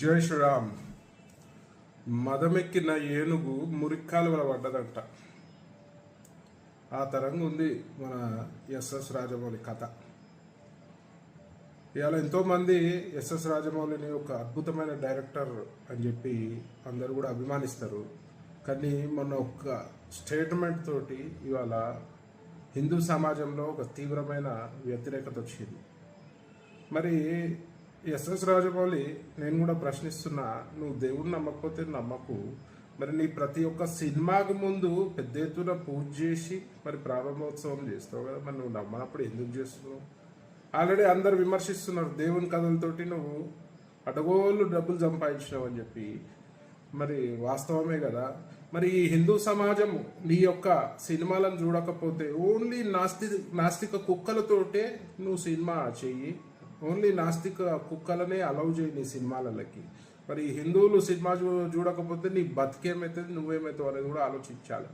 జై శ్రీరామ్. మదమెక్కిన ఏనుగు మురిక్కాలువల పడ్డదంట. ఆ తరంగా ఉంది మన ఎస్ఎస్ రాజమౌళి కథ. ఇవాళ ఎంతోమంది ఎస్ఎస్ రాజమౌళిని ఒక అద్భుతమైన డైరెక్టర్ అని చెప్పి అందరూ కూడా అభిమానిస్తారు. కానీ మొన్న ఒక స్టేట్మెంట్ తోటి ఇవాళ హిందూ సమాజంలో ఒక తీవ్రమైన వ్యతిరేకత వచ్చింది. మరి ఎస్ఎస్ రాజమౌళి, నేను కూడా ప్రశ్నిస్తున్నా, నువ్వు దేవుడిని నమ్మకపోతే నమ్మకు, మరి నీ ప్రతి ఒక్క సినిమాకు ముందు పెద్ద ఎత్తున పూజ చేసి మరి ప్రారంభోత్సవం చేస్తావు కదా, మరి నువ్వు నమ్మనప్పుడు ఎందుకు చేస్తున్నావు? ఆల్రెడీ అందరు విమర్శిస్తున్నారు, దేవుని కథలతోటి నువ్వు అడగోళ్ళు డబ్బులు సంపాదించినావు అని చెప్పి. మరి వాస్తవమే కదా. మరి ఈ హిందూ సమాజం నీ యొక్క సినిమాలను చూడకపోతే ఓన్లీ నాస్తిక కుక్కలతోటే నువ్వు సినిమా చెయ్యి, ఓన్లీ నాస్తిక కుక్కలనే అలౌ చేయి నీ సినిమాలకి. మరి హిందువులు సినిమా చూడకపోతే నీ బతికేమవుతుంది, నువ్వేమవుతావు అనేది కూడా ఆలోచించాలి.